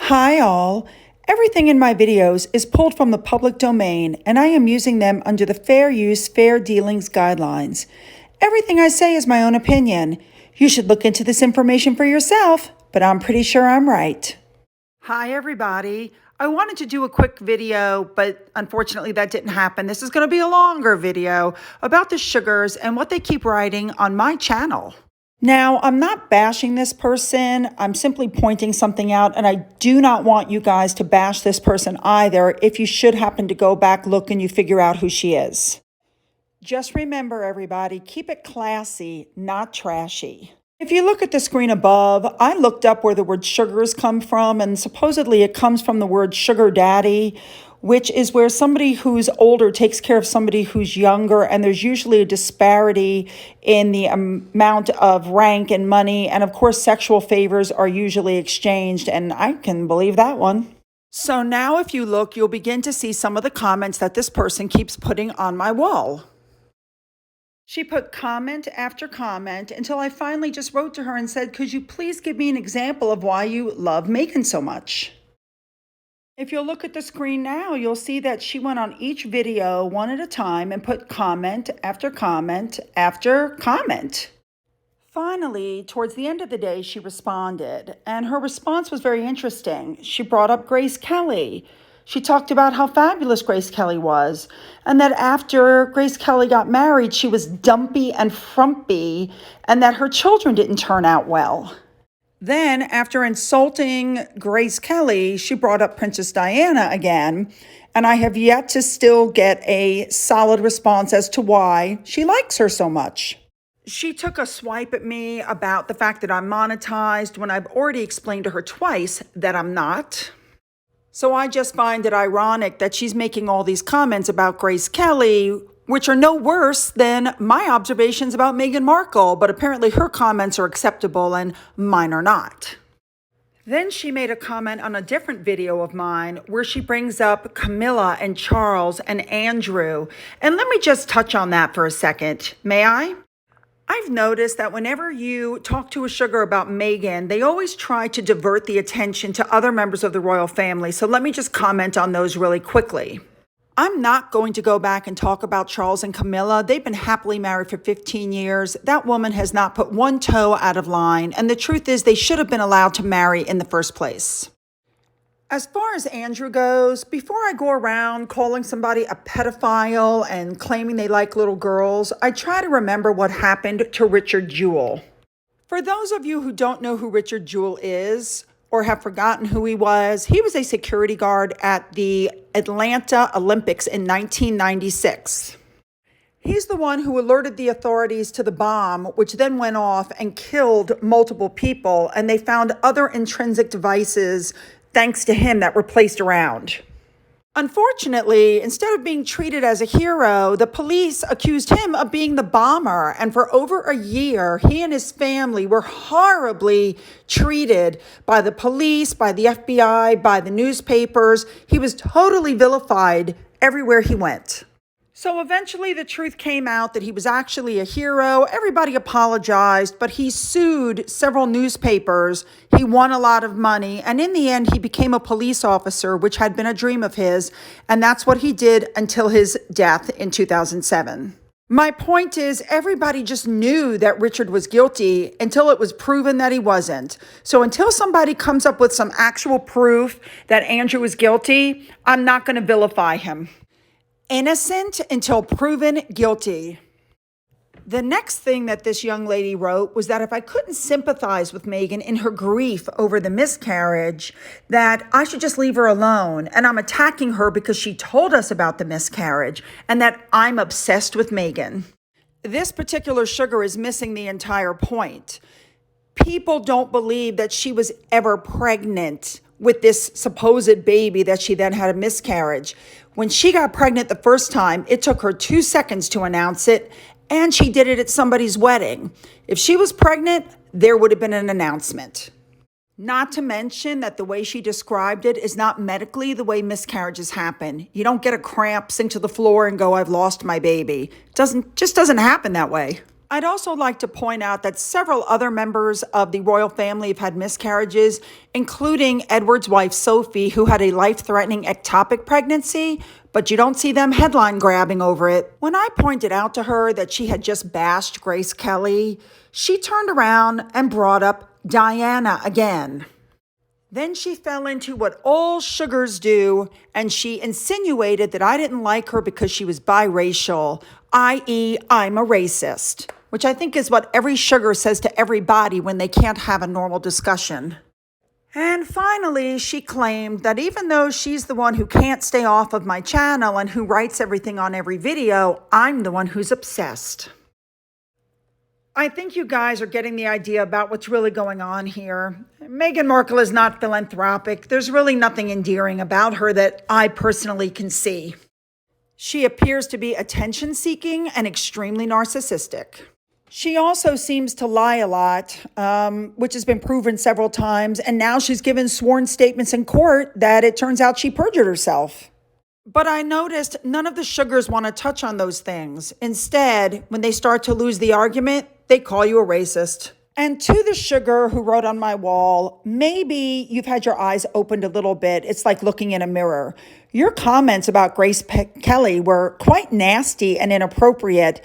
Hi all. Everything in my videos is pulled from the public domain and I am using them under the Fair Use, Fair Dealings guidelines. Everything I say is my own opinion. You should look into this information for yourself, but I'm pretty sure I'm right. Hi everybody. I wanted to do a quick video, but unfortunately that didn't happen. This is going to be a longer video about the sugars and what they keep writing on my channel. Now, I'm not bashing this person. I'm simply pointing something out, and I do not want you guys to bash this person either if you should happen to go back, look, and you figure out who she is. Just remember, everybody, keep it classy, not trashy. If you look at the screen above, I looked up where the word sugars come from, and supposedly it comes from the word sugar daddy, which is where somebody who's older takes care of somebody who's younger, and there's usually a disparity in the amount of rank and money, and of course sexual favors are usually exchanged, and I can believe that one. So now if you look, you'll begin to see some of the comments that this person keeps putting on my wall. She put comment after comment until I finally just wrote to her and said, could you please give me an example of why you love Megan so much? If you'll look at the screen now, you'll see that she went on each video one at a time and put comment after comment after comment. Finally, towards the end of the day, she responded, and her response was very interesting. She brought up Grace Kelly. She talked about how fabulous Grace Kelly was, and that after Grace Kelly got married, she was dumpy and frumpy, and that her children didn't turn out well. Then, after insulting Grace Kelly, she brought up Princess Diana again, and I have yet to still get a solid response as to why she likes her so much. She took a swipe at me about the fact that I'm monetized when I've already explained to her twice that I'm not. So I just find it ironic that she's making all these comments about Grace Kelly, which are no worse than my observations about Meghan Markle, but apparently her comments are acceptable and mine are not. Then she made a comment on a different video of mine where she brings up Camilla and Charles and Andrew. And let me just touch on that for a second. May I? I've noticed that whenever you talk to a sugar about Meghan, they always try to divert the attention to other members of the royal family. So let me just comment on those really quickly. I'm not going to go back and talk about Charles and Camilla. They've been happily married for 15 years. That woman has not put one toe out of line. And the truth is they should have been allowed to marry in the first place. As far as Andrew goes, before I go around calling somebody a pedophile and claiming they like little girls, I try to remember what happened to Richard Jewell. For those of you who don't know who Richard Jewell is, or have forgotten who he was a security guard at the Atlanta Olympics in 1996. He's the one who alerted the authorities to the bomb, which then went off and killed multiple people, and they found other intrinsic devices thanks to him that were placed around. Unfortunately, instead of being treated as a hero, the police accused him of being the bomber. And for over a year, he and his family were horribly treated by the police, by the FBI, by the newspapers. He was totally vilified everywhere he went. So eventually the truth came out that he was actually a hero. Everybody apologized, but he sued several newspapers. He won a lot of money. And in the end, he became a police officer, which had been a dream of his. And that's what he did until his death in 2007. My point is, everybody just knew that Richard was guilty until it was proven that he wasn't. So until somebody comes up with some actual proof that Andrew was guilty, I'm not going to vilify him. Innocent until proven guilty. The next thing that this young lady wrote was that if I couldn't sympathize with Meghan in her grief over the miscarriage, that I should just leave her alone. And I'm attacking her because she told us about the miscarriage and that I'm obsessed with Meghan. This particular sugar is missing the entire point. People don't believe that she was ever pregnant with this supposed baby that she then had a miscarriage. When she got pregnant the first time, it took her 2 seconds to announce it, and she did it at somebody's wedding. If she was pregnant, there would have been an announcement. Not to mention that the way she described it is not medically the way miscarriages happen. You don't get a cramp, sink to the floor, and go, I've lost my baby. Just doesn't happen that way. I'd also like to point out that several other members of the royal family have had miscarriages, including Edward's wife, Sophie, who had a life-threatening ectopic pregnancy, but you don't see them headline grabbing over it. When I pointed out to her that she had just bashed Grace Kelly, she turned around and brought up Diana again. Then she fell into what all sugars do, and she insinuated that I didn't like her because she was biracial, i.e., I'm a racist, which I think is what every sugar says to everybody when they can't have a normal discussion. And finally, she claimed that even though she's the one who can't stay off of my channel and who writes everything on every video, I'm the one who's obsessed. I think you guys are getting the idea about what's really going on here. Meghan Markle is not philanthropic. There's really nothing endearing about her that I personally can see. She appears to be attention-seeking and extremely narcissistic. She also seems to lie a lot, which has been proven several times, and now she's given sworn statements in court that it turns out she perjured herself. But I noticed none of the sugars want to touch on those things. Instead, when they start to lose the argument, they call you a racist. And to the sugar who wrote on my wall, maybe you've had your eyes opened a little bit. It's like looking in a mirror. Your comments about Grace Kelly were quite nasty and inappropriate,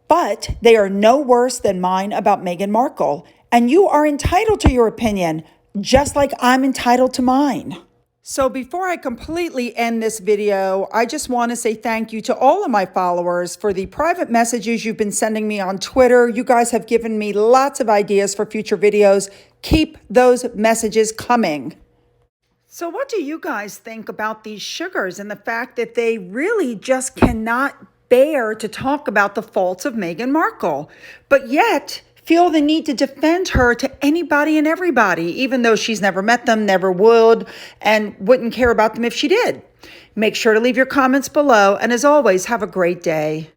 but they are no worse than mine about Meghan Markle. And you are entitled to your opinion, just like I'm entitled to mine. So before I completely end this video, I just want to say thank you to all of my followers for the private messages you've been sending me on Twitter. You guys have given me lots of ideas for future videos. Keep those messages coming. So what do you guys think about these sugars and the fact that they really just cannot bear to talk about the faults of Meghan Markle, but yet feel the need to defend her to anybody and everybody, even though she's never met them, never would, and wouldn't care about them if she did? Make sure to leave your comments below, and as always, have a great day.